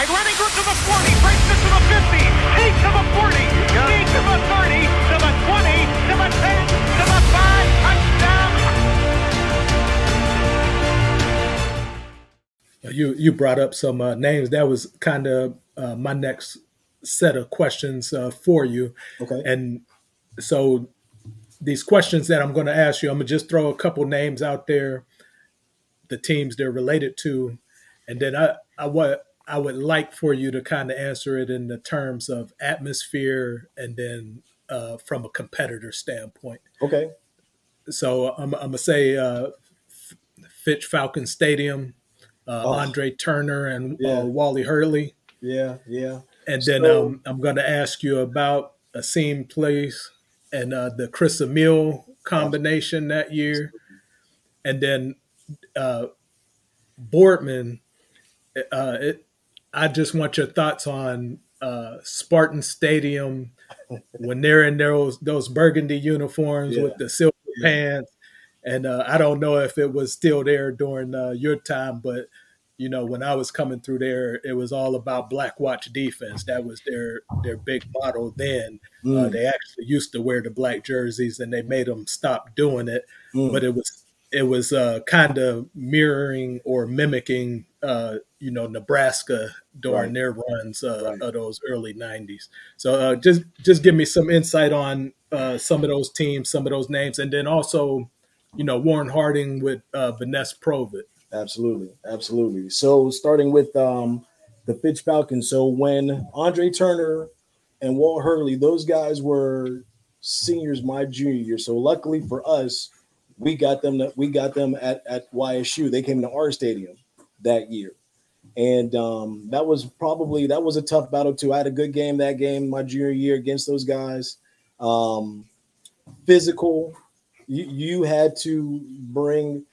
Teague running good to the 40, breaks it to the 50, Teague to the 40, Teague to the 30, to the 20, to the 10, to the 5, touchdown. You brought up some names. That was kind of my next set of questions for you. Okay. And so these questions that I'm going to ask you, I'm going to just throw a couple names out there, the teams they're related to, and then I would like for you to kind of answer it in the terms of atmosphere and then from a competitor standpoint. Okay. So I'm going to say Fitch Falcon Stadium, Andre Turner and Wally Hurley. Yeah. And then I'm going to ask you about Asim Place and the Chris Emile combination that year. And then Boardman, I just want your thoughts on Spartan Stadium when they're in those burgundy uniforms with the silver pants. And I don't know if it was still there during your time, but you know, when I was coming through there, it was all about Black Watch defense. That was their big motto then. They actually used to wear the black jerseys, and they made them stop doing it. But it was kind of mirroring or mimicking, Nebraska during their runs of those early 90s. So just give me some insight on some of those teams, some of those names, and then also, Warren Harding with Vanessa Provitt. Absolutely. So starting with the Fitch Falcons. So when Andre Turner and Walt Hurley, those guys were seniors my junior year. So luckily for us, we got them at YSU. They came to our stadium that year. And that was a tough battle too. I had a good game that game my junior year against those guys. Physical. You had to bring.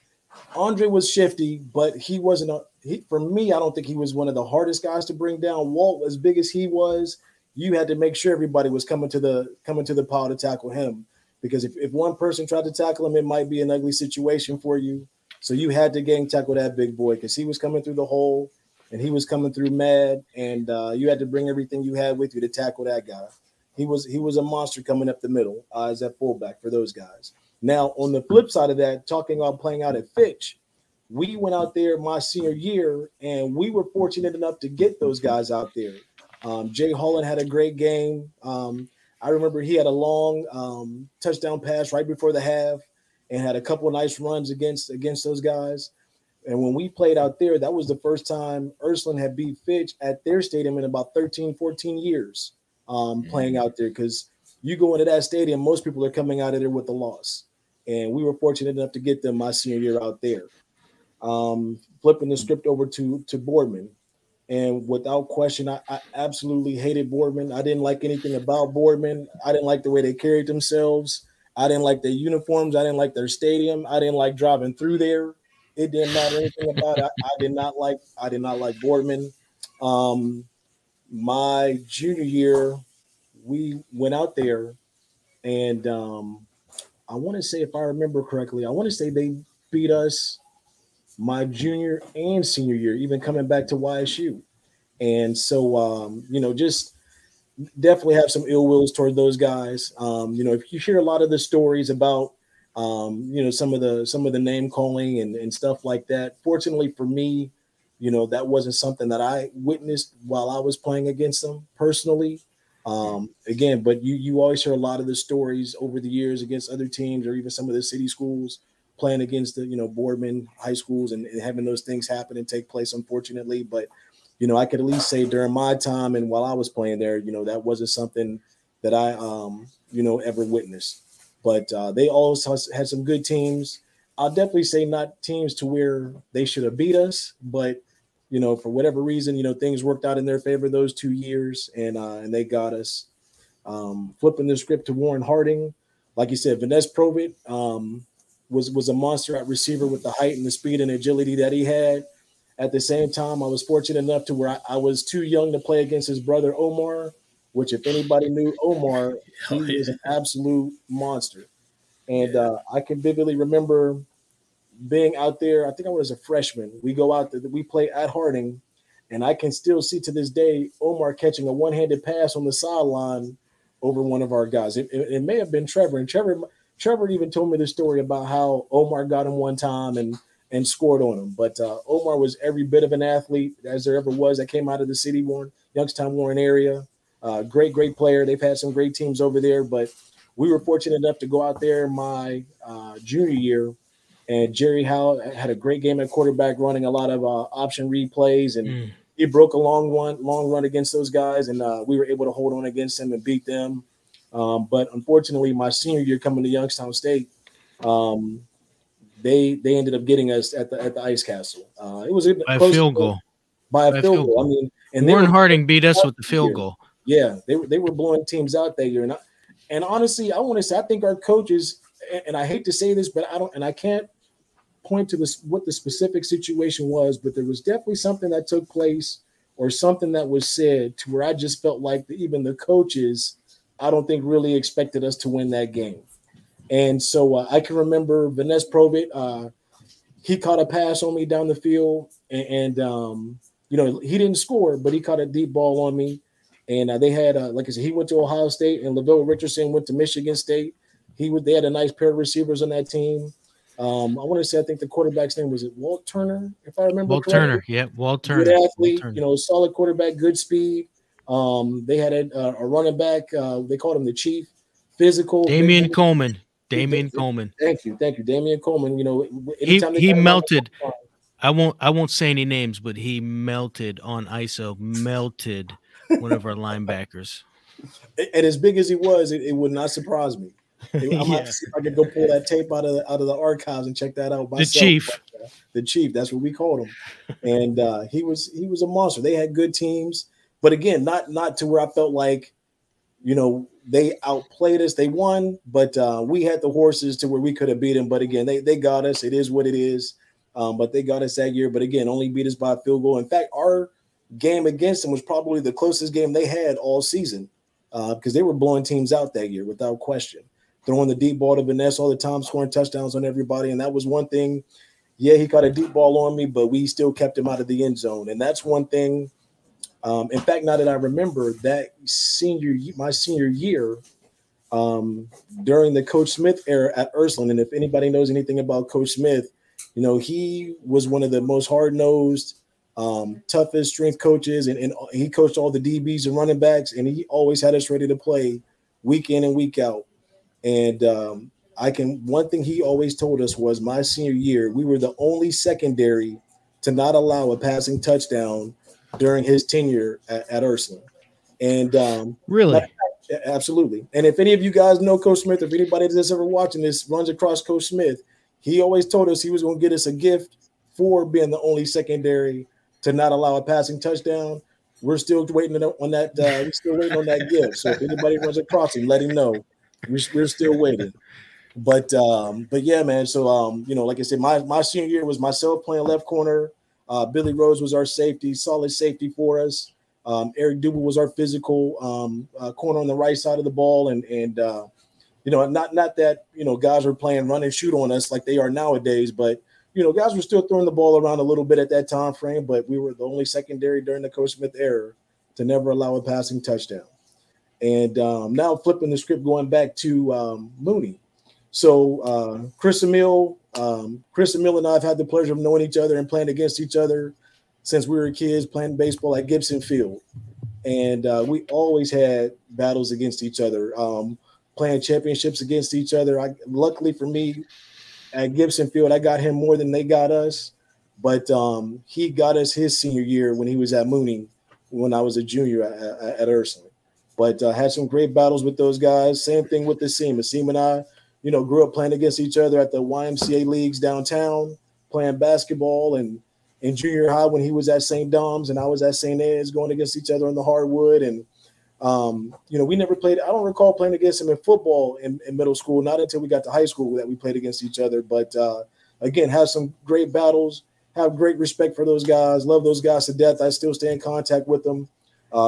Andre was shifty, but he wasn't. For me, I don't think he was one of the hardest guys to bring down. Walt, as big as he was, you had to make sure everybody was coming to the pile to tackle him, because if one person tried to tackle him, it might be an ugly situation for you. So you had to gang tackle that big boy because he was coming through the hole and he was coming through mad, and you had to bring everything you had with you to tackle that guy. He was a monster coming up the middle as that fullback for those guys. Now, on the flip side of that, talking about playing out at Fitch, we went out there my senior year, and we were fortunate enough to get those guys out there. Jay Holland had a great game. I remember he had a long touchdown pass right before the half and had a couple of nice runs against those guys. And when we played out there, that was the first time Ursuline had beat Fitch at their stadium in about 13, 14 years playing out there, because you go into that stadium, most people are coming out of there with a loss. And we were fortunate enough to get them my senior year out there. Flipping the script over to Boardman. And without question, I absolutely hated Boardman. I didn't like anything about Boardman. I didn't like the way they carried themselves. I didn't like their uniforms. I didn't like their stadium. I didn't like driving through there. It didn't matter anything about it. I did not like Boardman. My junior year, we went out there, and I want to say, if I remember correctly, I want to say they beat us my junior and senior year, even coming back to YSU. And so, just definitely have some ill wills toward those guys. If you hear a lot of the stories about, some of the name calling and stuff like that, fortunately for me, that wasn't something that I witnessed while I was playing against them personally. But you always hear a lot of the stories over the years against other teams or even some of the city schools playing against the, Boardman high schools and having those things happen and take place, unfortunately. But, I could at least say during my time and while I was playing there, that wasn't something that I, ever witnessed. But they always had some good teams. I'll definitely say not teams to where they should have beat us, but for whatever reason, things worked out in their favor those 2 years, and they got us. Flipping the script to Warren Harding, like you said, Vanessa Provitt was a monster at receiver with the height and the speed and agility that he had. At the same time, I was fortunate enough to where I was too young to play against his brother Omar, which if anybody knew Omar, he is an absolute monster. And I can vividly remember being out there. I think I was a freshman. We go out there, we play at Harding, And I can still see to this day Omar catching a one-handed pass on the sideline over one of our guys. It may have been Trevor. And Trevor even told me the story about how Omar got him one time and scored on him. But Omar was every bit of an athlete as there ever was that came out of the city, Youngstown Warren area. Great player. They've had some great teams over there. But we were fortunate enough to go out there my junior year. And Jerry Howe had a great game at quarterback, running a lot of option read plays, and he broke a long run against those guys, and we were able to hold on against them and beat them. But unfortunately, my senior year coming to Youngstown State, they ended up getting us at the Ice Castle. It was by a field goal. By a field goal. I mean, and Warren Harding beat us with the field goal. Yeah, they were blowing teams out that year, and honestly, I want to say I think our coaches, and I hate to say this, but I can't point to what the specific situation was, but there was definitely something that took place or something that was said to where I just felt like even the coaches, I don't think really expected us to win that game. And so I can remember Vanessa Provitt, he caught a pass on me down the field, and he didn't score, but he caught a deep ball on me. And they had, like I said, he went to Ohio State, and LaVelle Richardson went to Michigan State. They had a nice pair of receivers on that team. I want to say, I think the quarterback's name was Walt Turner, if I remember correctly. Turner, yeah, Walt Turner. Good athlete, solid quarterback, good speed. They had a running back. They called him the Chief. Physical. Damian Coleman. Thank you, Damian Coleman. He melted. I won't say any names, but he melted on ISO. Melted one of our linebackers. And as big as he was, it would not surprise me. I might have to see if I could go pull that tape out of the archives and check that out myself. The Chief, that's what we called him. And he was a monster. They had good teams, but again, not to where I felt like, they outplayed us. They won, but we had the horses to where we could have beat them. But again, they got us. It is what it is. But they got us that year. But again, only beat us by a field goal. In fact, our game against them was probably the closest game they had all season because they were blowing teams out that year without question. Throwing the deep ball to Vanessa all the time, scoring touchdowns on everybody. And that was one thing. Yeah, he caught a deep ball on me, but we still kept him out of the end zone. And that's one thing. In fact, now that I remember that my senior year, during the Coach Smith era at Ursuline, and if anybody knows anything about Coach Smith, he was one of the most hard-nosed, toughest strength coaches, and he coached all the DBs and running backs, and he always had us ready to play week in and week out. And one thing he always told us was my senior year, we were the only secondary to not allow a passing touchdown during his tenure at Ursuline. And really? Absolutely. And if any of you guys know Coach Smith, if anybody that's ever watching this runs across Coach Smith, he always told us he was going to get us a gift for being the only secondary to not allow a passing touchdown. We're still waiting on that. We're still waiting on that gift. So if anybody runs across him, let him know. We're still waiting. But yeah, man. So like I said, my senior year was myself playing left corner. Billy Rose was our safety, solid safety for us. Eric Duba was our physical corner on the right side of the ball, and not that guys were playing run and shoot on us like they are nowadays, but guys were still throwing the ball around a little bit at that time frame. But we were the only secondary during the Coach Smith era to never allow a passing touchdown. And now flipping the script, going back to Mooney. So Chris Emile and I have had the pleasure of knowing each other and playing against each other since we were kids, playing baseball at Gibson Field. And we always had battles against each other, playing championships against each other. Luckily for me, at Gibson Field, I got him more than they got us. But he got us his senior year when he was at Mooney, when I was a junior at Ursuline. But had some great battles with those guys. Same thing with Asim. Asim and I, grew up playing against each other at the YMCA leagues downtown, playing basketball, and in junior high when he was at St. Dom's and I was at St. Ed's, going against each other on the hardwood. And, we never played. I don't recall playing against him in football in middle school, not until we got to high school that we played against each other. But, again, have some great battles, have great respect for those guys, love those guys to death. I still stay in contact with them.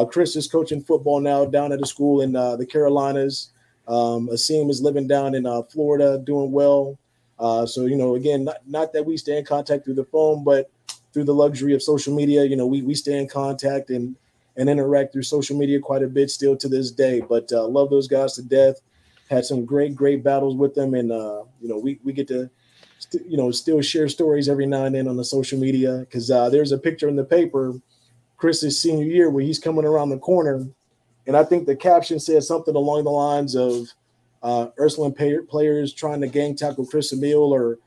Chris is coaching football now down at a school in the Carolinas. Asim is living down in Florida, doing well. So, again, not that we stay in contact through the phone, but through the luxury of social media, you know, we stay in contact and interact through social media quite a bit still to this day. But love those guys to death. Had some great battles with them, and you know, we get to still share stories every now and then on the social media, because there's a picture in the paper, Chris's senior year, where he's coming around the corner, and I think the caption said something along the lines of Ursuline players trying to gang tackle Chris Emile or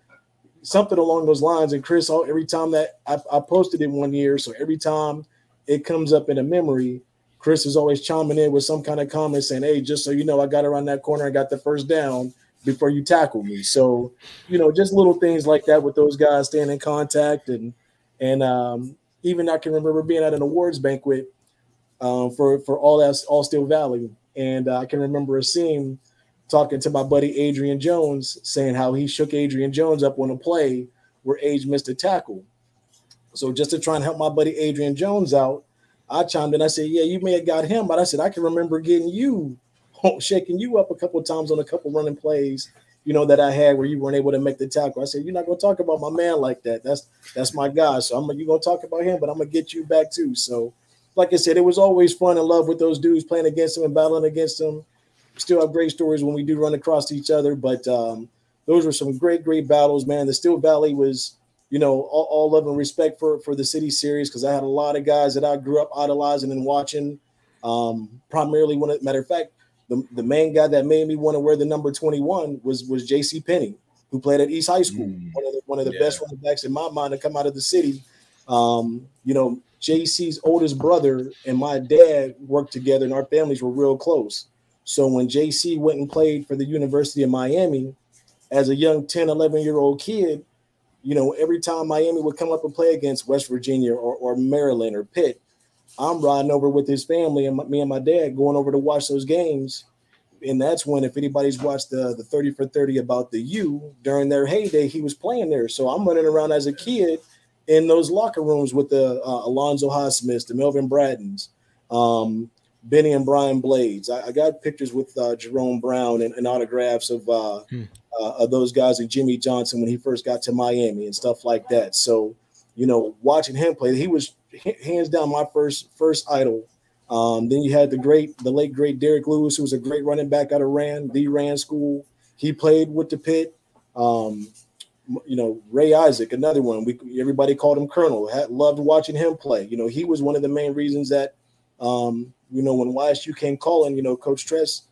something along those lines. And Chris, every time that I posted it one year, so every time it comes up in a memory, Chris is always chiming in with some kind of comment saying, hey, just so you know, I got around that corner and got the first down before you tackle me. So, you know, just little things like that with those guys staying in contact. And even I can remember being at an awards banquet for All Steel Valley. And I can remember a scene talking to my buddy Adrian Jones, saying how he shook Adrian Jones up on a play where Age missed a tackle. So just to try and help my buddy Adrian Jones out, I chimed in. I said, yeah, you may have got him, but I said, I can remember getting you, shaking you up a couple of times on a couple running plays, you know, that I had where you weren't able to make the tackle. I said, you're not going to talk about my man like that. That's my guy. So you're going to talk about him, but I'm going to get you back too. So like I said, it was always fun and love with those dudes, playing against them and battling against them. Still have great stories when we do run across each other, but those were some great battles, man. The Steel Valley was, you know, all love and respect for the City Series, because I had a lot of guys that I grew up idolizing and watching. Primarily, matter of fact, the main guy that made me want to wear the number 21 was J.C. Penney, who played at East High School, one of the best running backs in my mind to come out of the city. You know, J.C.'s oldest brother and my dad worked together, and our families were real close. So when J.C. went and played for the University of Miami as a young 10, 11-year-old kid, you know, every time Miami would come up and play against West Virginia or Maryland or Pitt, I'm riding over with his family and me and my dad going over to watch those games. And that's when, if anybody's watched the 30 for 30 about the U, during their heyday, he was playing there. So I'm running around as a kid in those locker rooms with the Alonzo Highsmiths, the Melvin Braddons, Benny and Brian Blades. I got pictures with Jerome Brown and autographs of those guys, and Jimmy Johnson when he first got to Miami and stuff like that. So, you know, watching him play, he was hands down my first idol. Then you had the late great Derek Lewis, who was a great running back out of Rand School. He played with the Pitt. You know, Ray Isaac, another one. Everybody called him Colonel. Loved watching him play. You know, he was one of the main reasons that you know, when YSU came calling, you know, Coach Tress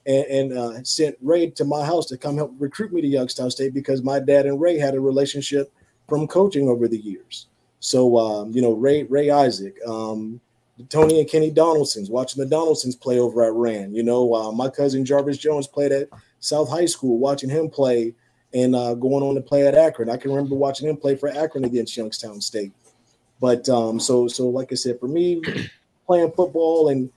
and sent Ray to my house to come help recruit me to Youngstown State, because my dad and Ray had a relationship from coaching over the years. So, you know, Ray Isaac, Tony and Kenny Donaldsons, watching the Donaldsons play over at Rand. You know, my cousin Jarvis Jones played at South High School, watching him play and going on to play at Akron. I can remember watching him play for Akron against Youngstown State. But so like I said, for me, playing football and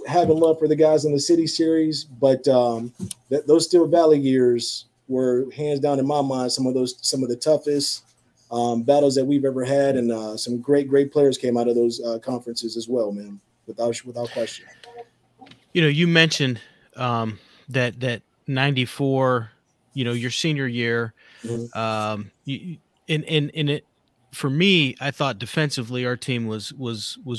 having love for the guys in the City Series, but those Steel Valley years were hands down in my mind some of the toughest battles that we've ever had, and some great players came out of those conferences as well, man, without question. You know, you mentioned that 94, you know, your senior year, in it. For me, I thought defensively our team was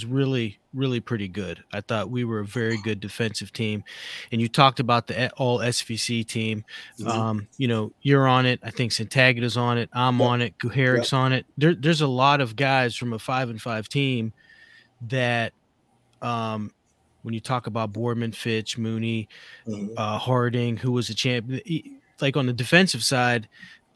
really pretty good. I thought we were a very good defensive team, and you talked about the all SVC team. You know, you're on it. I think Santagata's on it. I'm on it. Guharic's on it. There's a lot of guys from a 5-5 team that, when you talk about Boardman, Fitch, Mooney, Harding, who was a champion, like on the defensive side,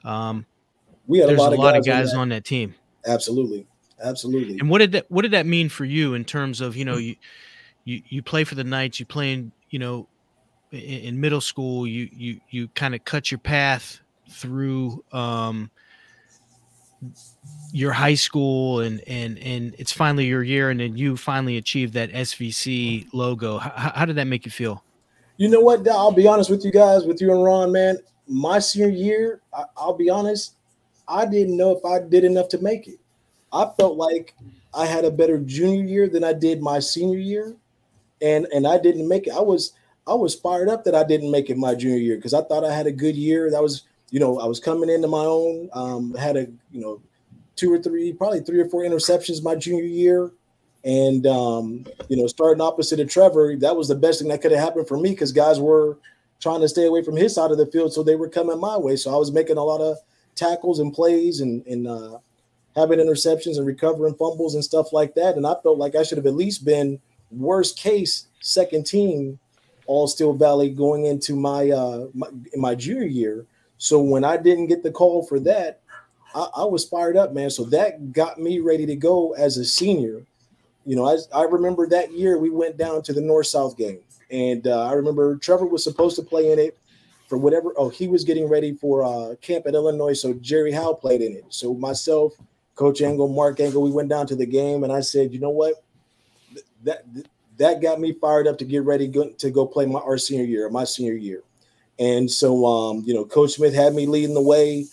we had there's a lot of guys on that team. Absolutely. And what did that mean for you in terms of, you know, you play for the Knights, you play in, you know, in middle school, you kind of cut your path through your high school and it's finally your year, and then you finally achieved that SVC logo. How did that make you feel? You know what? I'll be honest with you guys, with you and Ron, man. My senior year, I'll be honest, I didn't know if I did enough to make it. I felt like I had a better junior year than I did my senior year, and I didn't make it. I was fired up that I didn't make it my junior year, because I thought I had a good year. That was, you know, I was coming into my own. Had a, you know, probably 3 or 4 interceptions my junior year. And, starting opposite of Trevor, that was the best thing that could have happened for me because guys were trying to stay away from his side of the field, so they were coming my way. So I was making a lot of tackles and plays and having interceptions and recovering fumbles and stuff like that. And I felt like I should have at least been worst case second team All Steel Valley going into my junior year. So when I didn't get the call for that, I was fired up, man. So that got me ready to go as a senior. I remember that year we went down to the North-South game. And I remember Trevor was supposed to play in it for whatever. Oh, he was getting ready for camp at Illinois. So Jerry Howe played in it. So myself, Coach Engel, Mark Engel, we went down to the game. And I said, you know what? That got me fired up to get ready to go play my senior year. And so, Coach Smith had me leading the way,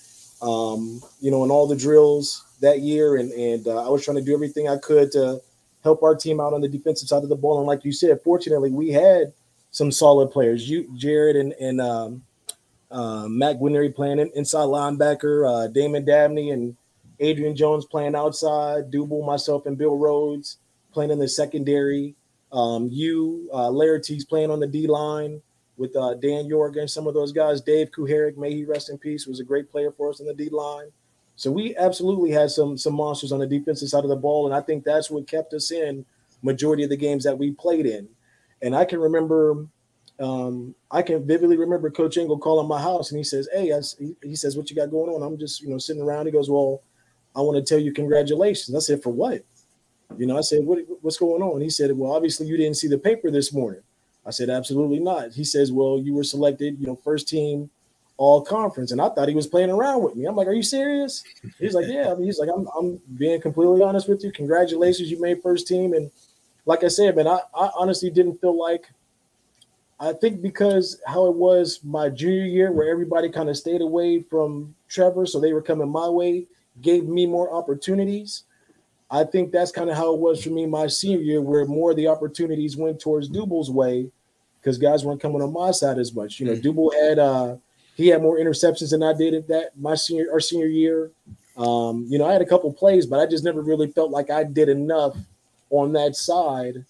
in all the drills that year. And I was trying to do everything I could to help our team out on the defensive side of the ball. And like you said, fortunately, we had some solid players. Jared and Matt Guineri playing inside linebacker, Damon Dabney and Adrian Jones playing outside, Double, myself, and Bill Rhodes playing in the secondary. Laertes playing on the D-line with Dan York and some of those guys. Dave Kuharik, may he rest in peace, was a great player for us on the D-line. So we absolutely had some monsters on the defensive side of the ball, and I think that's what kept us in majority of the games that we played in. And I can vividly remember Coach Engel calling my house, and he says, "Hey," he says, "What you got going on?" I'm just, sitting around. He goes, "Well, I want to tell you congratulations." I said, "For what?" I said, "What's going on?" He said, "Well, obviously you didn't see the paper this morning." I said, "Absolutely not." He says, "Well, you were selected, first team all conference." And I thought he was playing around with me. I'm like, "Are you serious?" He's like, "Yeah." He's like, I'm being completely honest with you. Congratulations, you made first team." And like I said, man, I honestly didn't feel like, I think because how it was my junior year where everybody kind of stayed away from Trevor, so they were coming my way, gave me more opportunities. I think that's kind of how it was for me my senior year, where more of the opportunities went towards Duble's way because guys weren't coming on my side as much. Duble had he had more interceptions than I did at our senior year. I had a couple plays, but I just never really felt like I did enough on that side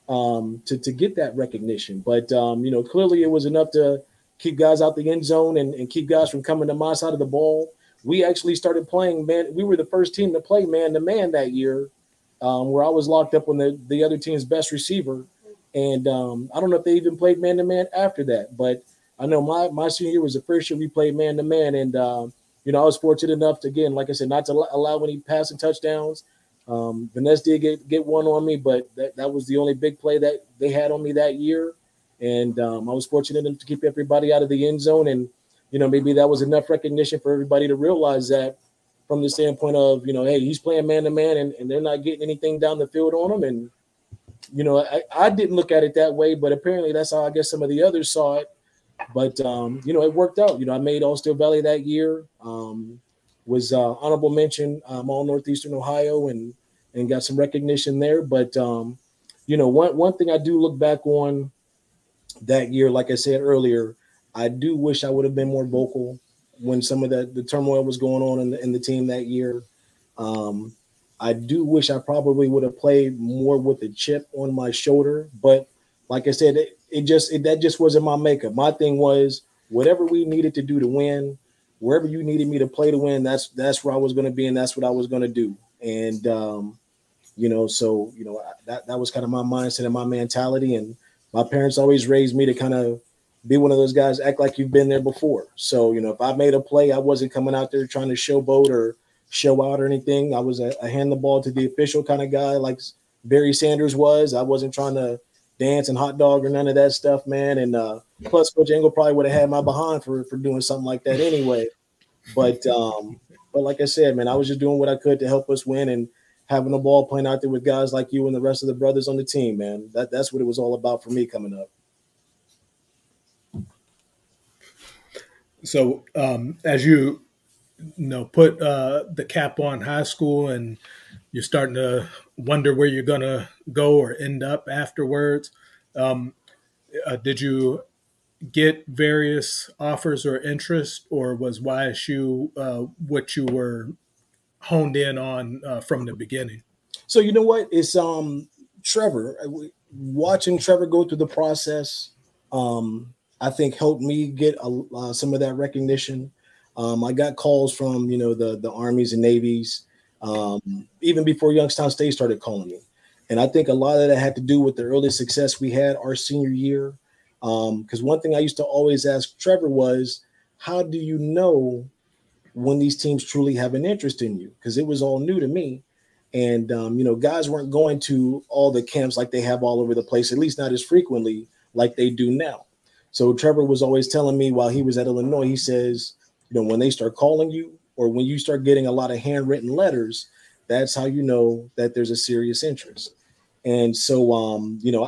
to get that recognition. But clearly it was enough to keep guys out the end zone and keep guys from coming to my side of the ball. We actually started playing man. We were the first team to play man-to-man that year, where I was locked up on the other team's best receiver. And I don't know if they even played man-to-man after that, but I know my senior year was the first year we played man-to-man. And, I was fortunate enough to, again, like I said, not to allow any passing touchdowns. Vanessa did get one on me, but that was the only big play that they had on me that year. And I was fortunate enough to keep everybody out of the end zone. And, maybe that was enough recognition for everybody to realize that from the standpoint of, hey, he's playing man-to-man and they're not getting anything down the field on him. And, I didn't look at it that way, but apparently that's how I guess some of the others saw it. But, it worked out. I made All Steel Valley that year, was honorable mention all Northeastern Ohio and got some recognition there. But, one thing I do look back on that year, like I said earlier, I do wish I would have been more vocal when some of the turmoil was going on in the team that year. I do wish I probably would have played more with a chip on my shoulder. But like I said, that just wasn't my makeup. My thing was whatever we needed to do to win, wherever you needed me to play to win, that's where I was going to be and that's what I was going to do. And, that was kind of my mindset and my mentality. And my parents always raised me to kind of be one of those guys, act like you've been there before. So, if I made a play, I wasn't coming out there trying to showboat or show out or anything. I was a hand the ball to the official kind of guy like Barry Sanders was. I wasn't trying to dance and hot dog or none of that stuff, man. And plus Coach Engel probably would have had my behind for doing something like that anyway. But like I said, man, I was just doing what I could to help us win and having the ball playing out there with guys like you and the rest of the brothers on the team, man. That's what it was all about for me coming up. So as you put the cap on high school and you're starting to wonder where you're going to go or end up afterwards, did you get various offers or interest, or was YSU what you were honed in on from the beginning. So you know what? It's Trevor. Watching Trevor go through the process, I think helped me get some of that recognition. I got calls from the Armies and Navies, even before Youngstown State started calling me, and I think a lot of that had to do with the early success we had our senior year. Because one thing I used to always ask Trevor was, how do you know when these teams truly have an interest in you? Because it was all new to me. And, guys weren't going to all the camps like they have all over the place, at least not as frequently like they do now. So Trevor was always telling me while he was at Illinois, he says, when they start calling you or when you start getting a lot of handwritten letters, that's how you know that there's a serious interest. And so,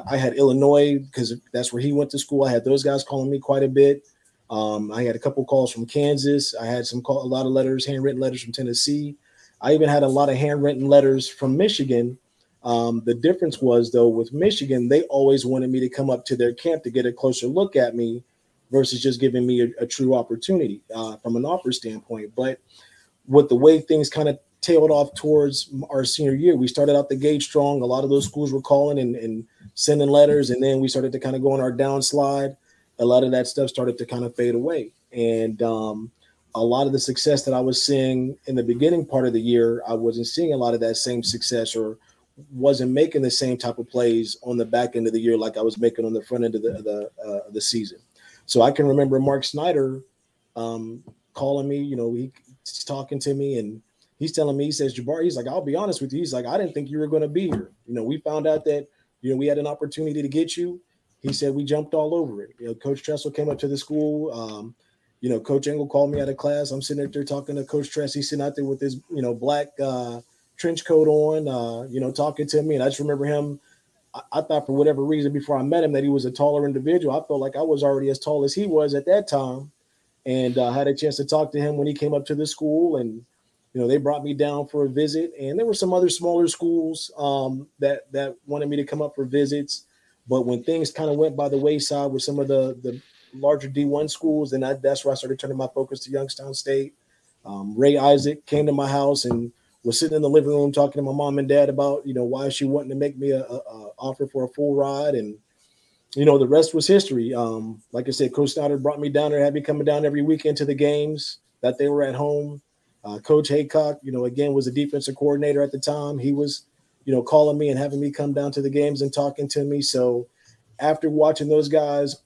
I had Illinois because that's where he went to school. I had those guys calling me quite a bit. I had a couple calls from Kansas. I had a lot of letters, handwritten letters from Tennessee. I even had a lot of handwritten letters from Michigan. The difference was, though, with Michigan, they always wanted me to come up to their camp to get a closer look at me versus just giving me a true opportunity from an offer standpoint. But with the way things kind of tailed off towards our senior year, we started out the gate strong. A lot of those schools were calling and sending letters, and then we started to kind of go on our downslide. A lot of that stuff started to kind of fade away. And a lot of the success that I was seeing in the beginning part of the year, I wasn't seeing a lot of that same success or wasn't making the same type of plays on the back end of the year like I was making on the front end of the season. So I can remember Mark Snyder calling me, he's talking to me and he's telling me, he says, Jabari, he's like, I'll be honest with you. He's like, I didn't think you were going to be here. We found out that, we had an opportunity to get you. He said, we jumped all over it. Coach Tressel came up to the school. Coach Engel called me out of class. I'm sitting there talking to Coach Tress. He's sitting out there with his, black trench coat on, talking to me. And I just remember him. I thought for whatever reason before I met him that he was a taller individual. I felt like I was already as tall as he was at that time. And I had a chance to talk to him when he came up to the school. And, they brought me down for a visit. And there were some other smaller schools that wanted me to come up for visits. But when things kind of went by the wayside with some of the larger D1 schools, and that's where I started turning my focus to Youngstown State. Ray Isaac came to my house and was sitting in the living room talking to my mom and dad about, why she wanted to make me a offer for a full ride. And, the rest was history. Like I said, Coach Snyder brought me down there, had me coming down every weekend to the games that they were at home. Coach Haycock, again, was a defensive coordinator at the time. He was, calling me and having me come down to the games and talking to me. So after watching those guys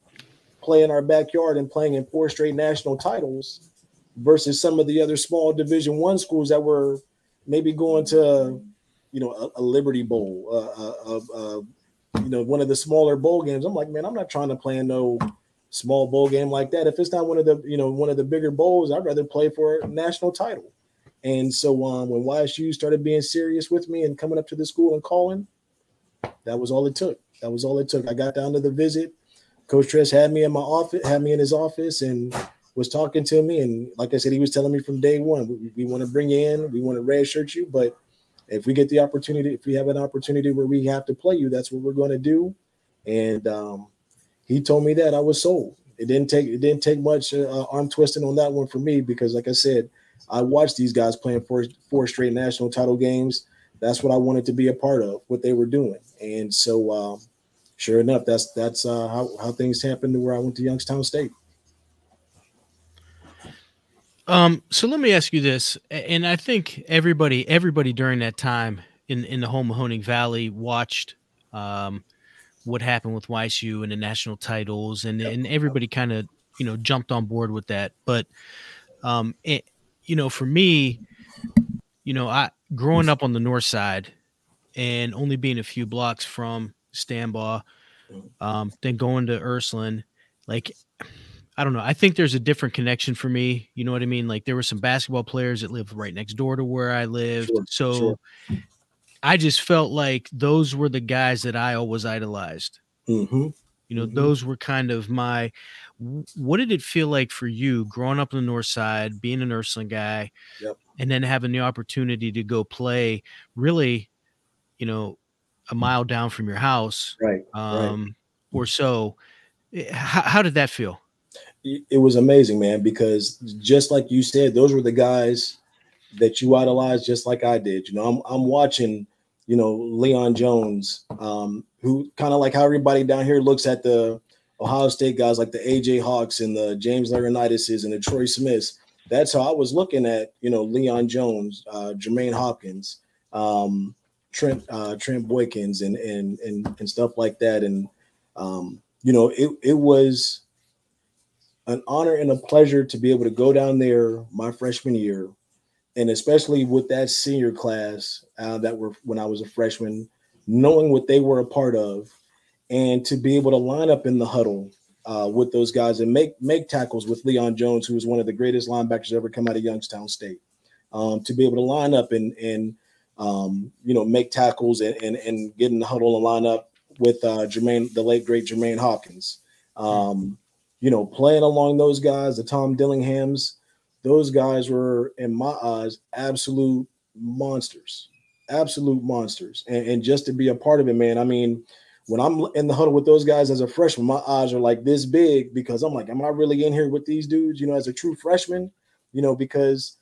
play in our backyard and playing in 4 straight national titles versus some of the other small Division I schools that were maybe going to, a Liberty Bowl, one of the smaller bowl games. I'm like, man, I'm not trying to play in no small bowl game like that. If it's not one of the bigger bowls, I'd rather play for a national title. And so when YSU started being serious with me and coming up to the school and calling, that was all it took. I got down to the visit. Coach Tress had me in his office and was talking to me. And like I said, he was telling me from day one, we want to bring you in, we want to redshirt you. But if we get the opportunity, if we have an opportunity where we have to play you, that's what we're going to do. And he told me that. I was sold. It didn't take much arm twisting on that one for me because, like I said, I watched these guys playing 4 straight national title games. That's what I wanted to be a part of, what they were doing. And so sure enough, that's how things happened to where I went to Youngstown State. So let me ask you this, and I think everybody during that time in the whole Mahoning Valley watched what happened with YSU and the national titles, and everybody kind of jumped on board with that. But for me, I growing up on the north side and only being a few blocks from Stambaugh, then going to Ursuline, like, I don't know. I think there's a different connection for me. You know what I mean? Like there were some basketball players that lived right next door to where I lived. Sure. I just felt like those were the guys that I always idolized. Mm-hmm. Those were kind of what did it feel like for you growing up on the north side, being an Ursuline guy, and then having the opportunity to go play really, a mile down from your house, right. Or so. How did that feel? It was amazing, man, because just like you said, those were the guys that you idolize just like I did. You know, I'm watching, you know, Leon Jones, who kind of like how everybody down here looks at the Ohio State guys like the A.J. Hawks and the James Laurinaitis and the Troy Smiths. That's how I was looking at, you know, Leon Jones, Jermaine Hopkins, Trent Boykins and stuff like that. And, you know, it was an honor and a pleasure to be able to go down there my freshman year, and especially with that senior class that were when I was a freshman, knowing what they were a part of, and to be able to line up in the huddle with those guys and make tackles with Leon Jones, who was one of the greatest linebackers to ever come out of Youngstown State, to be able to line up and you know, make tackles and get in the huddle and line up with Jermaine, the late great Jermaine Hopkins. You know, playing along those guys, the Tom Dillinghams, those guys were, in my eyes, absolute monsters. And just to be a part of it, man, I mean, when I'm in the huddle with those guys as a freshman, my eyes are like this big because I'm like, am I really in here with these dudes, you know, as a true freshman, you know, because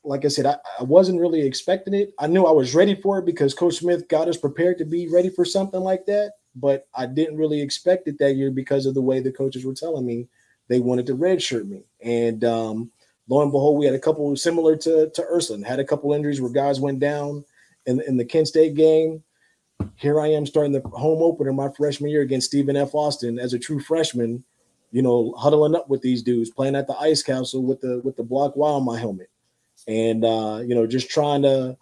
like I said, I wasn't really expecting it. I knew I was ready for it because Coach Smith got us prepared to be ready for something like that. But I didn't really expect it that year because of the way the coaches were telling me they wanted to redshirt me. And lo and behold, we had a couple similar to Ursuline, had a couple injuries where guys went down in the Kent State game. Here I am starting the home opener my freshman year against Stephen F. Austin as a true freshman, you know, huddling up with these dudes, playing at the Ice Castle with the Block Y on my helmet. And, you know, just trying to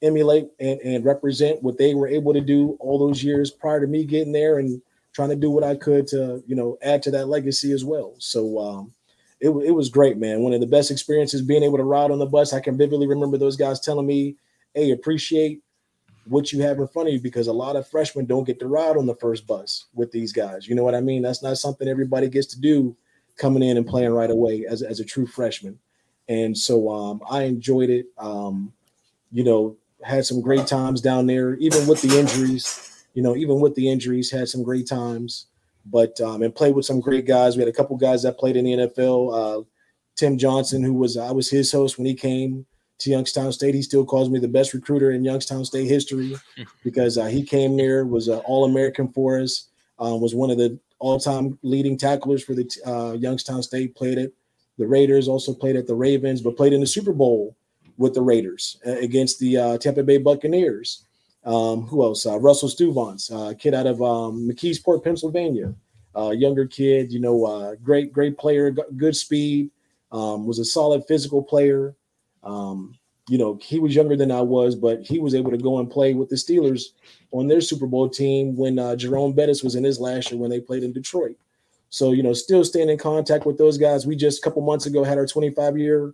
emulate and represent what they were able to do all those years prior to me getting there, and trying to do what I could to, you know, add to that legacy as well. So it was great, man. One of the best experiences being able to ride on the bus. I can vividly remember those guys telling me, hey, appreciate what you have in front of you, because a lot of freshmen don't get to ride on the first bus with these guys. You know what I mean? That's not something everybody gets to do coming in and playing right away as a true freshman. And so I enjoyed it. You know, had some great times down there, even with the injuries, had some great times, but, and played with some great guys. We had a couple guys that played in the NFL. Tim Johnson, I was his host when he came to Youngstown State. He still calls me the best recruiter in Youngstown State history because he came there, was an All-American for us, was one of the all-time leading tacklers for the Youngstown State, played at the Raiders, also played at the Ravens, but played in the Super Bowl with the Raiders against the Tampa Bay Buccaneers. Who else? Russell Stuvance, kid out of McKeesport, Pennsylvania. Younger kid, you know, great player, good speed, was a solid physical player. You know, he was younger than I was, but he was able to go and play with the Steelers on their Super Bowl team when Jerome Bettis was in his last year when they played in Detroit. So, you know, still staying in contact with those guys. We just a couple months ago had our 25-year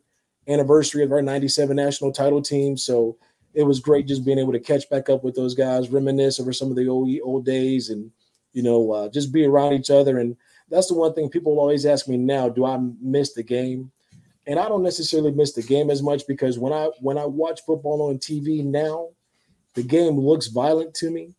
anniversary of our 97 national title team. So it was great just being able to catch back up with those guys, reminisce over some of the old days, and, you know, just be around each other. And that's the one thing people always ask me now, do I miss the game? And I don't necessarily miss the game as much, because when I watch football on TV now, the game looks violent to me.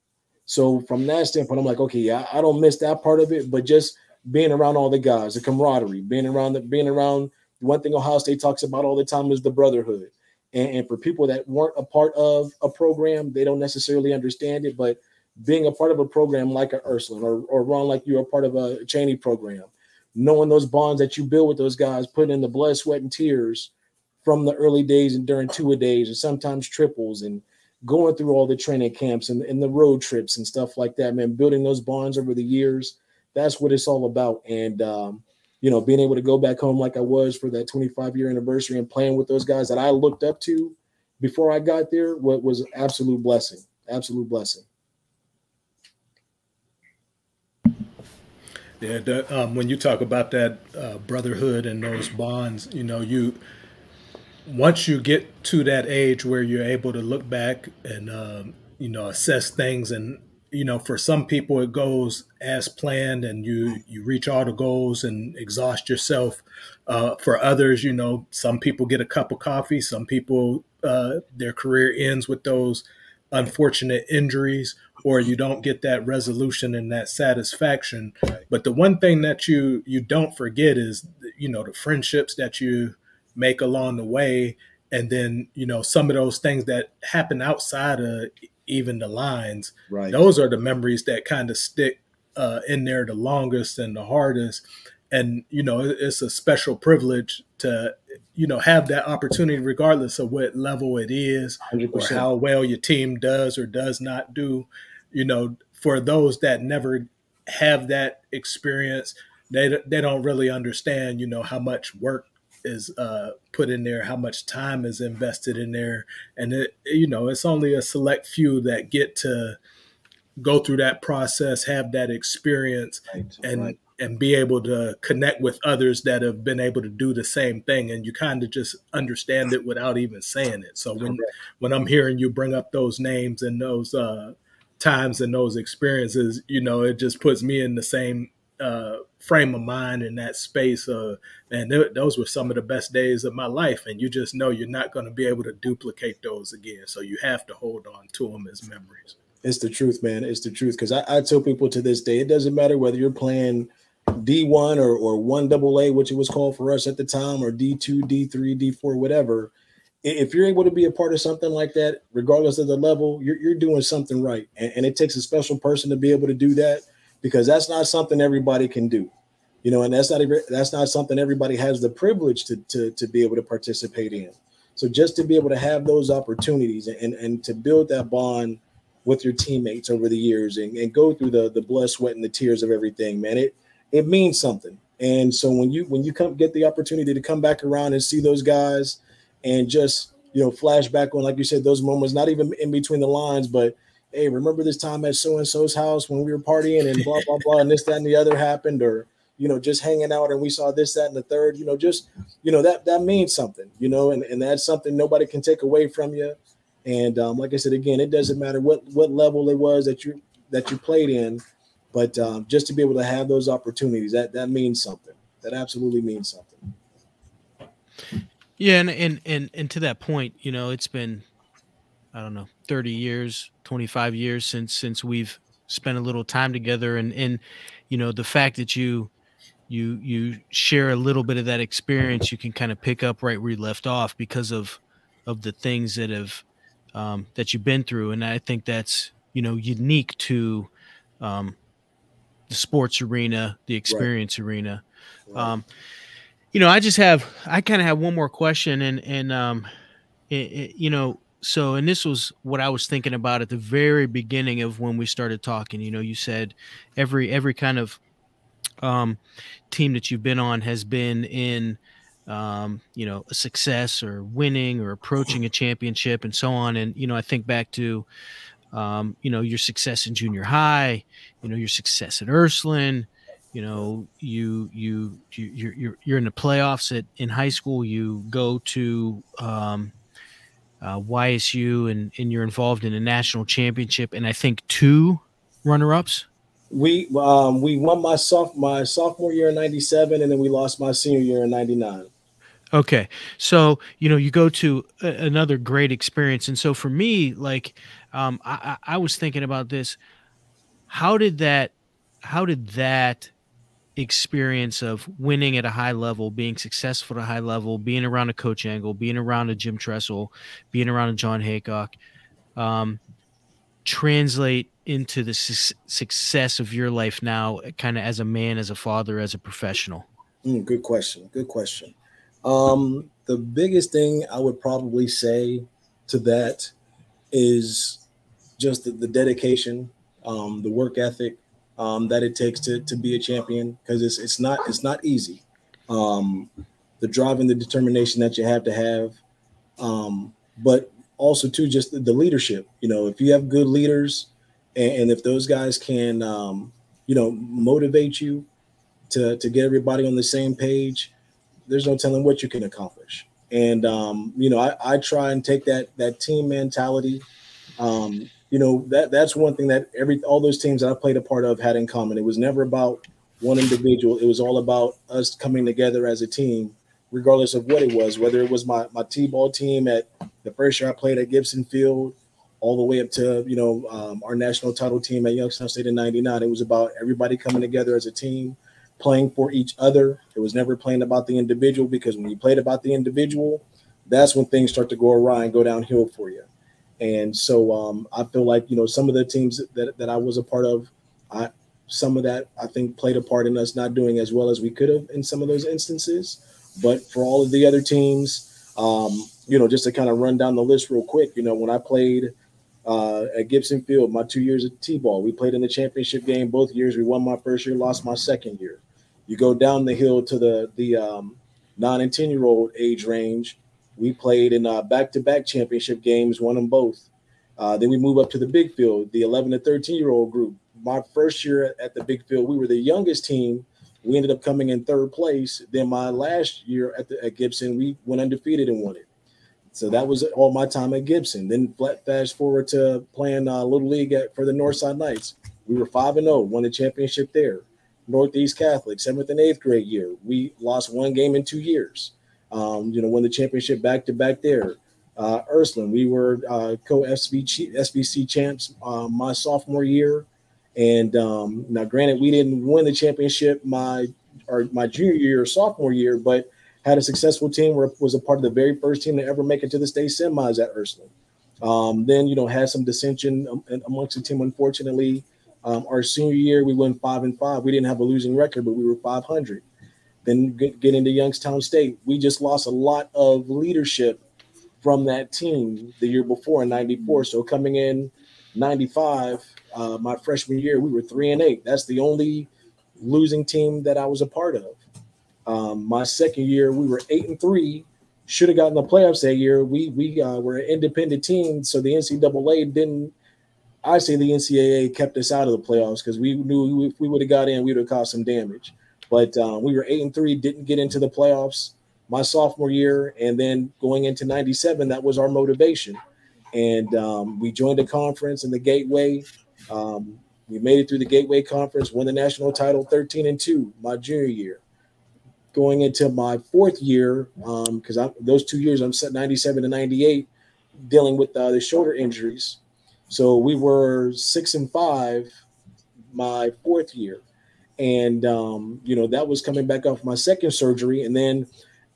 So from that standpoint, I'm like, okay, yeah, I don't miss that part of it, but just being around all the guys, the camaraderie, being around one thing Ohio State talks about all the time is the brotherhood. And for people that weren't a part of a program, they don't necessarily understand it, but being a part of a program like a Ursuline or Ron, like you're a part of a Cheney program, knowing those bonds that you build with those guys, putting in the blood, sweat, and tears from the early days and during two-a-days and sometimes triples, and going through all the training camps and the road trips and stuff like that, man, building those bonds over the years. That's what it's all about. And, you know, being able to go back home like I was for that 25-year anniversary and playing with those guys that I looked up to before I got there was an absolute blessing. Absolute blessing. Yeah, when you talk about that brotherhood and those bonds, you know, once you get to that age where you're able to look back and, you know, assess things, and, you know, for some people it goes as planned and you reach all the goals and exhaust yourself. For others, you know, some people get a cup of coffee, some people, their career ends with those unfortunate injuries, or you don't get that resolution and that satisfaction. But the one thing that you don't forget is, you know, the friendships that you make along the way, and then, you know, some of those things that happen outside of even the lines, Right. those are the memories that kind of stick in there the longest and the hardest. And, you know, it's a special privilege to, you know, have that opportunity, regardless of what level it is 100%. or how well your team does or does not do. You know, for those that never have that experience, they don't really understand, you know, how much work is put in there, how much time is invested in there. And, you know, it's only a select few that get to go through that process, have that experience, and be able to connect with others that have been able to do the same thing. And you kind of just understand it without even saying it. So when I'm hearing you bring up those names and those times and those experiences, you know, it just puts me in the same frame of mind in that space. And those were some of the best days of my life. And you just know you're not going to be able to duplicate those again. So you have to hold on to them as memories. It's the truth, man. It's the truth. Because I tell people to this day, it doesn't matter whether you're playing D1 or 1AA, which it was called for us at the time, or D2, D3, D4, whatever. If you're able to be a part of something like that, regardless of the level, you're doing something right. And it takes a special person to be able to do that, because that's not something everybody can do. You know, and that's not something everybody has the privilege to be able to participate in. So just to be able to have those opportunities and to build that bond with your teammates over the years and go through the blood, sweat, and the tears of everything, man, it means something. And so when you come get the opportunity to come back around and see those guys and just, you know, flash back on, like you said, those moments, not even in between the lines, but hey, remember this time at so-and-so's house when we were partying and blah, blah, blah, and this, that, and the other happened, or, you know, just hanging out and we saw this, that, and the third, you know, just, you know, that means something, you know, and that's something nobody can take away from you. And like I said, again, it doesn't matter what level it was that you played in, but just to be able to have those opportunities, that means something. That absolutely means something. Yeah, and to that point, you know, it's been, I don't know, 30 years, 25 years since we've spent a little time together, and you know, the fact that you share a little bit of that experience, you can kind of pick up right where you left off because of the things that have that you've been through. And I think that's, you know, unique to the sports arena, the experience arena. Right. You know, I kind of have one more question, and you know, so, and this was what I was thinking about at the very beginning of when we started talking. You know, you said every kind of team that you've been on has been in, you know, a success or winning or approaching a championship and so on. And, you know, I think back to, you know, your success in junior high, you know, your success at Ursuline, you know, you're in the playoffs in high school, you go to, YSU and you're involved in a national championship. And I think 2 runner-ups. We won my sophomore year in 97, and then we lost my senior year in 99. Okay. So, you know, you go to another great experience. And so for me, like, I was thinking about this. How did that experience of winning at a high level, being successful at a high level, being around a Coach Angle, being around a Jim Tressel, being around a John Haycock, translate into the success of your life now, kind of as a man, as a father, as a professional? Good question. The biggest thing I would probably say to that is just the dedication, the work ethic that it takes to be a champion, because it's not easy. The drive and the determination that you have to have, but also too just the leadership. You know, if you have good leaders, and if those guys can, you know, motivate you to get everybody on the same page, there's no telling what you can accomplish. And you know, I try and take that team mentality. You know, that's one thing that all those teams that I played a part of had in common. It was never about one individual. It was all about us coming together as a team, regardless of what it was, whether it was my T-ball team at the first year I played at Gibson Field, all the way up to, you know, our national title team at Youngstown State in 99. It was about everybody coming together as a team, playing for each other. It was never playing about the individual, because when you played about the individual, that's when things start to go awry and go downhill for you. And so I feel like, some of the teams that I was a part of, some of that I think played a part in us not doing as well as we could have in some of those instances. But for all of the other teams, just to kind of run down the list real quick, when I played at Gibson Field, my 2 years at T-ball, we played in the championship game both years. We won my first year, lost my second year. You go down the hill to the 9 and 10-year-old age range. We played in back-to-back championship games, won them both. Then we move up to the big field, the 11 to 13-year-old group. My first year at the big field, we were the youngest team. We ended up coming in third place. Then my last year at Gibson, we went undefeated and won it. So that was all my time at Gibson. Then fast forward to playing Little League for the Northside Knights. We were 5-0, won the championship there. Northeast Catholic, 7th and 8th grade year. We lost one game in 2 years. Won the championship back-to-back there. Ursuline, we were co-SBC champs my sophomore year. And now, granted, we didn't win the championship my junior year or sophomore year, but had a successful team where was a part of the very first team to ever make it to the state semis at Ursuline. Then, had some dissension amongst the team, unfortunately. Our senior year, we went 5-5. We didn't have a losing record, but we were 500. Then get into Youngstown State. We just lost a lot of leadership from that team the year before in 94. So coming in 95, my freshman year, we were 3-8. That's the only losing team that I was a part of. My second year, we were 8-3. Should have gotten the playoffs that year. We were an independent team, so the NCAA didn't. I say the NCAA kept us out of the playoffs because we knew if we would have got in, we would have caused some damage. But we were 8-3, didn't get into the playoffs my sophomore year, and then going into 97, that was our motivation. And we joined a conference in the Gateway. We made it through the Gateway Conference, won the national title 13-2 my junior year. Going into my fourth year, because those 2 years I'm set 97 to 98, dealing with the shoulder injuries. So we were 6-5 my fourth year. And, that was coming back off my second surgery. And then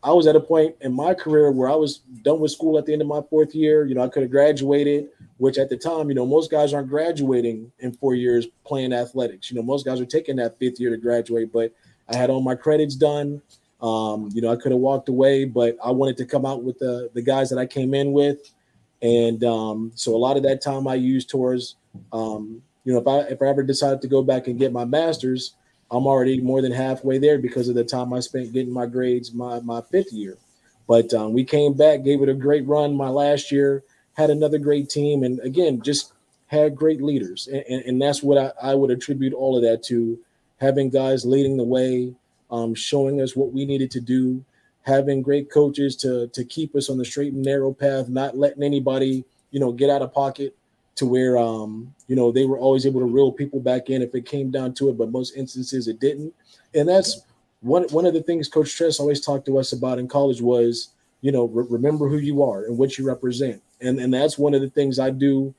I was at a point in my career where I was done with school at the end of my fourth year. I could have graduated, which at the time, most guys aren't graduating in 4 years playing athletics. Most guys are taking that fifth year to graduate, but I had all my credits done. I could have walked away, but I wanted to come out with the guys that I came in with. And so a lot of that time I used towards, if I ever decided to go back and get my master's, I'm already more than halfway there because of the time I spent getting my grades my fifth year. But we came back, gave it a great run my last year, had another great team, and again, just had great leaders. And that's what I would attribute all of that to, having guys leading the way, showing us what we needed to do, having great coaches to keep us on the straight and narrow path, not letting anybody, get out of pocket to where, they were always able to reel people back in if it came down to it, but most instances it didn't. And that's one of the things Coach Tress always talked to us about in college was, remember who you are and what you represent. And that's one of the things I do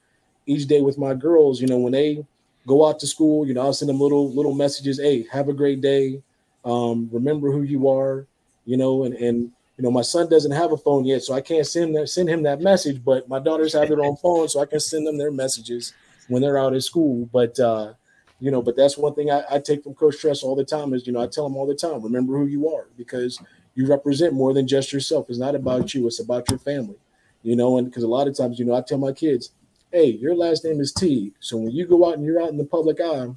each day with my girls, when they go out to school, I'll send them little messages. Hey, have a great day. Remember who you are, and my son doesn't have a phone yet, so I can't send him that message, but my daughters have their own phone, so I can send them their messages when they're out at school. But, but that's one thing I take from Coach Tress all the time is, I tell them all the time, remember who you are, because you represent more than just yourself. It's not about you. It's about your family, and because a lot of times, I tell my kids, hey, your last name is Teague. So when you go out and you're out in the public eye,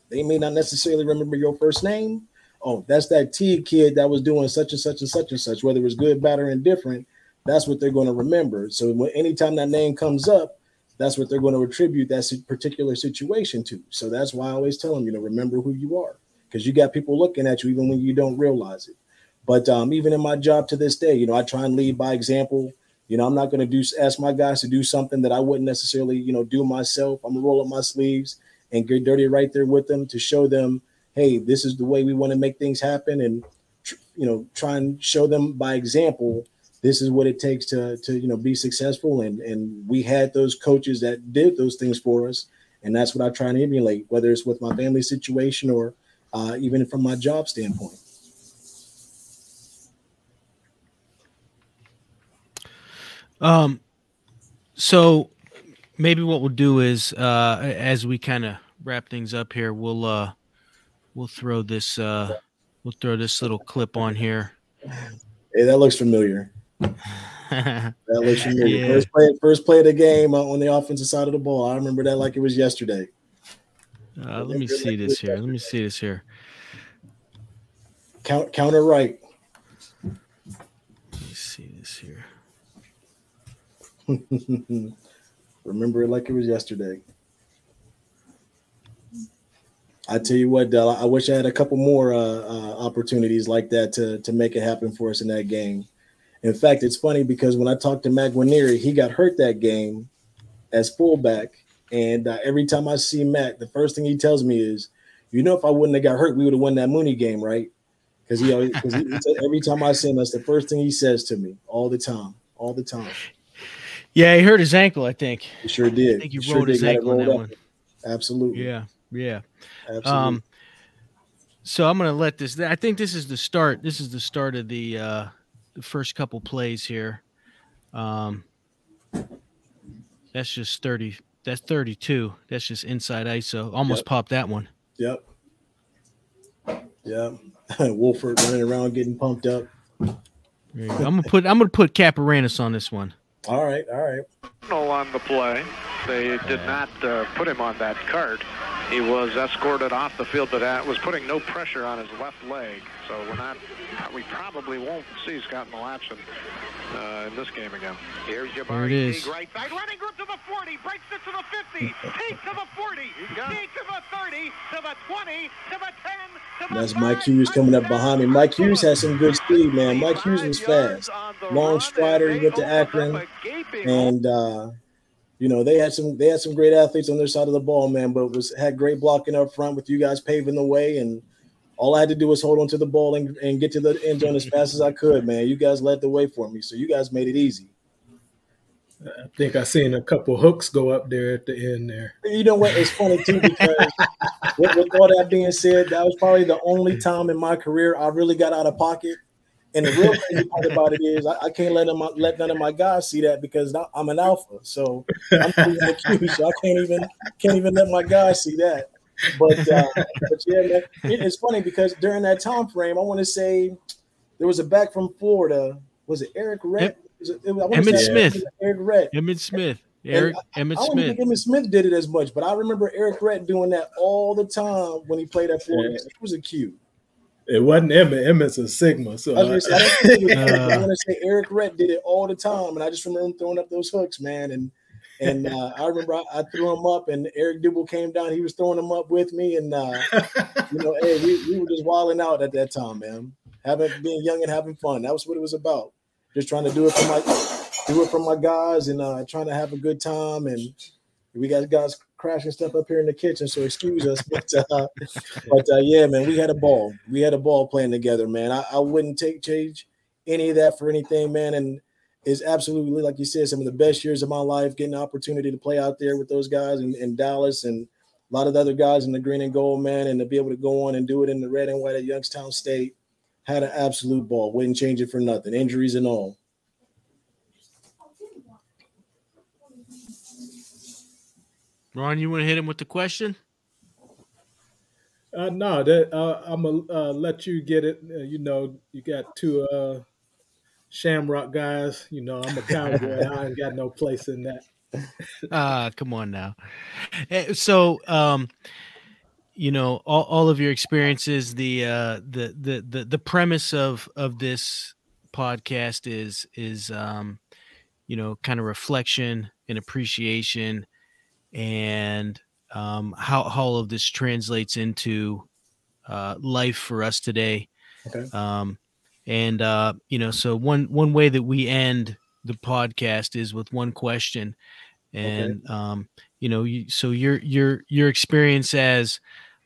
they may not necessarily remember your first name. Oh, that's that Teague kid that was doing such and such and such and such, whether it was good, bad, or indifferent, that's what they're going to remember. So anytime that name comes up, that's what they're going to attribute that particular situation to. So that's why I always tell them, remember who you are, because you got people looking at you even when you don't realize it. But even in my job to this day, I try and lead by example. I'm not going to ask my guys to do something that I wouldn't necessarily, do myself. I'm going to roll up my sleeves and get dirty right there with them to show them, hey, this is the way we want to make things happen, and try and show them by example. This is what it takes to be successful, and we had those coaches that did those things for us, and that's what I try and emulate, whether it's with my family situation or even from my job standpoint. So maybe what we'll do is, as we kind of wrap things up here, we'll throw this little clip on here. Hey, that looks familiar. That looks familiar. Yeah. First play of the game on the offensive side of the ball. I remember that like it was yesterday. Let me see this here. Counter right. Let me see this here. Remember it like it was yesterday. I tell you what, Del, I wish I had a couple more opportunities like that to make it happen for us in that game. In fact, it's funny because when I talked to Mac Guarnieri, he got hurt that game as fullback. And every time I see Mac, the first thing he tells me is, if I wouldn't have got hurt, we would have won that Mooney game, right? Because every time I see him, that's the first thing he says to me all the time. Yeah, he hurt his ankle, I think. He sure did. I think he rolled his ankle on that one. Absolutely. Yeah. Absolutely. So I'm gonna let this. I think this is the start. This is the start of the first couple plays here. That's just 30. That's 32. That's just inside ISO. Almost popped that one. Yep. Wolford running around getting pumped up. There you go. I'm gonna put Caparanus on this one. All right. On the play, they did not put him on that cart. He was escorted off the field, but was putting no pressure on his left leg. So we probably won't see Scott Malachen in this game again. Here's Jabari Teague, right side, running group to the 40, breaks it to the 50, Teague to the 40, Teague to the 30, to the 20, to the 10, to the That's Mike Hughes coming up behind me. Mike Hughes has some good speed, man. Mike Hughes was fast. Long strider, he went to Akron, and they had some great athletes on their side of the ball, man, but had great blocking up front with you guys paving the way, and all I had to do was hold on to the ball and get to the end zone as fast as I could, man. You guys led the way for me, so you guys made it easy. I think I seen a couple hooks go up there at the end there. You know what? It's funny, too, because with all that being said, that was probably the only time in my career I really got out of pocket. And the real crazy part about it is I can't let none of my guys see that because I'm an alpha. So I'm the Q, so I can't even let my guys see that. But yeah, man, it's funny because during that time frame, I want to say there was a back from Florida. Was it Eric Rett? Emmett Smith. Eric Rett. Emmett Smith. I don't think Emmett Smith did it as much, but I remember Eric Rett doing that all the time when he played at Florida. It was a Q. It wasn't Emmett. Emmett's a Sigma. So I want to say Eric Rett did it all the time, and I just remember him throwing up those hooks, man. And I remember I threw him up, and Eric Dibble came down. He was throwing them up with me, and hey, we were just wilding out at that time, man. Being young and having fun. That was what it was about. Just trying to do it for my guys, and trying to have a good time. And we got guys crashing stuff up here in the kitchen, so excuse us. But yeah, man, we had a ball. We had a ball playing together, man. I wouldn't change any of that for anything, man. And it's absolutely, like you said, some of the best years of my life, getting the opportunity to play out there with those guys in Dallas and a lot of the other guys in the green and gold, man, and to be able to go on and do it in the red and white at Youngstown State. Had an absolute ball. Wouldn't change it for nothing. Injuries and all. Ron, you want to hit him with the question? No, I'm gonna let you get it. You got two Shamrock guys. I'm a cowboy. I ain't got no place in that. Come on now. So, all of your experiences. The premise of this podcast is kind of reflection and appreciation. And how all of this translates into life for us today. Okay. So one way that we end the podcast is with one question. And okay. So your experience as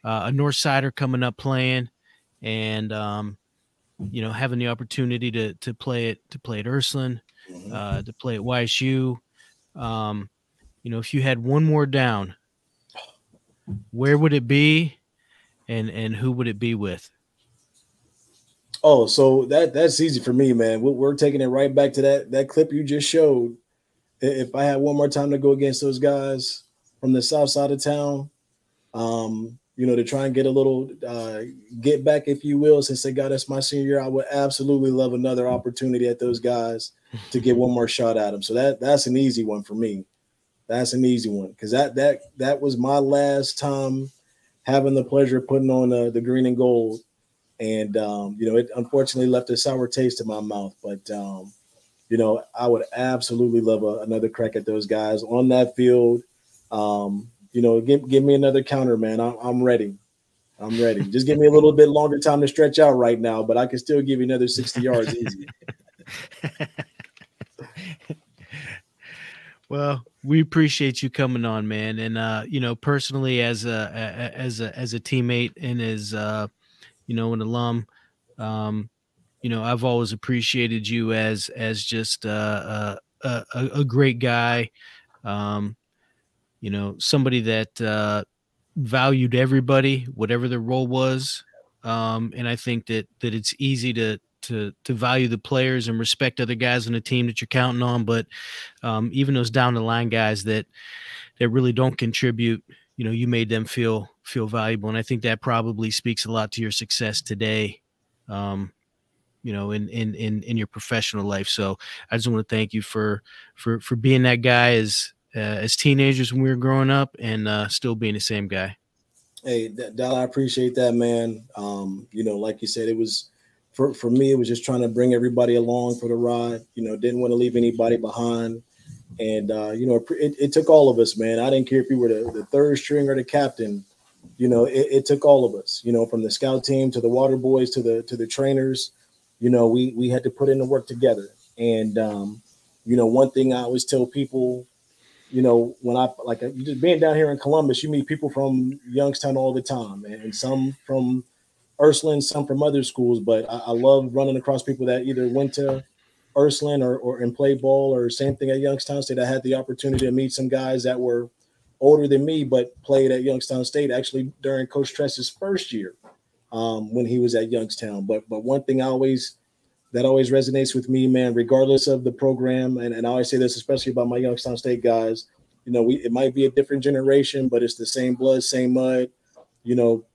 a Northsider coming up playing, and having the opportunity to play at Ursuline, to play at YSU. If you had one more down, where would it be, and who would it be with? Oh, so that's easy for me, man. We're taking it right back to that clip you just showed. if I had one more time to go against those guys from the south side of town, to try and get a little get back, if you will, since they got us my senior year, I would absolutely love another opportunity at those guys to get one more shot at them. So that's an easy one for me. That's an easy one because that was my last time having the pleasure of putting on the green and gold, and it unfortunately left a sour taste in my mouth. But I would absolutely love another crack at those guys on that field. Give me another counter, man. I'm ready. I'm ready. Just give me a little bit longer time to stretch out right now, but I can still give you another 60 yards easy. Well, we appreciate you coming on, man. And personally, as a teammate and as an alum, I've always appreciated you as just a great guy. Somebody that valued everybody, whatever their role was. And I think that it's easy to value the players and respect other guys on the team that you're counting on. But even those down the line guys that really don't contribute, you made them feel valuable. And I think that probably speaks a lot to your success today, in your professional life. So I just want to thank you for being that guy as teenagers when we were growing up and still being the same guy. Hey, Dal, I appreciate that, man. Like you said, it was for me, it was just trying to bring everybody along for the ride. Didn't want to leave anybody behind. And, it took all of us, man. I didn't care if you were the third string or the captain. It took all of us, from the scout team to the water boys to the trainers. We had to put in the work together. And, one thing I always tell people, when I just being down here in Columbus, you meet people from Youngstown all the time, and some from Ursuline, some from other schools. But I love running across people that either went to Ursuline or and played ball, or same thing at Youngstown State. I had the opportunity to meet some guys that were older than me, but played at Youngstown State actually during Coach Tress's first year when he was at Youngstown. But one thing that always resonates with me, man, regardless of the program. And I always say this, especially about my Youngstown State guys, it might be a different generation, but it's the same blood, same mud,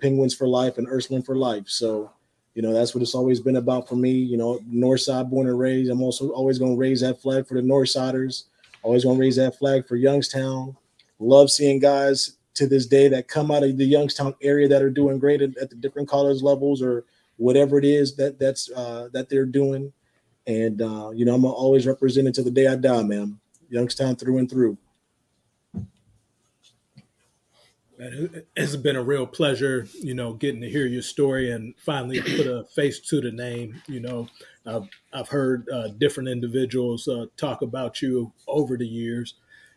Penguins for life and Ursuline for life. So, that's what it's always been about for me. Northside born and raised. I'm also always going to raise that flag for the Northsiders. Always going to raise that flag for Youngstown. Love seeing guys to this day that come out of the Youngstown area that are doing great at the different college levels or whatever it is that they're doing. And, I'm always represented to the day I die, man. Youngstown through and through. Man, it's been a real pleasure, getting to hear your story and finally put a face to the name. I've heard different individuals talk about you over the years.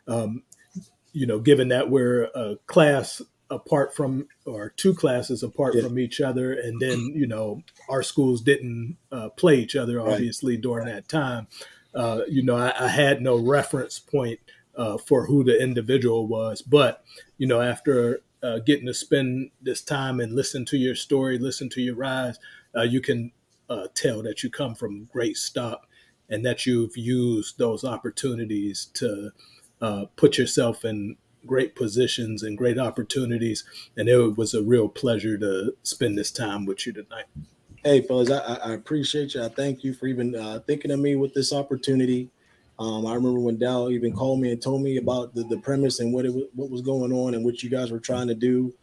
Given that we're a class apart from, or two classes apart from each other, and then our schools didn't play each other obviously during that time. I had no reference point for who the individual was, but after getting to spend this time and listen to your story, listen to your rise, you can tell that you come from great stock and that you've used those opportunities to put yourself in great positions and great opportunities. And it was a real pleasure to spend this time with you tonight. Hey, fellas, I appreciate you. I thank you for even thinking of me with this opportunity. I remember when Dal even called me and told me about the premise and what was going on and what you guys were trying to do.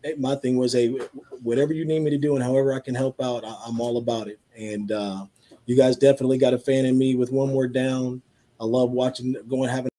Hey, my thing was, hey, whatever you need me to do and however I can help out, I'm all about it. And you guys definitely got a fan in me with one more down. I love having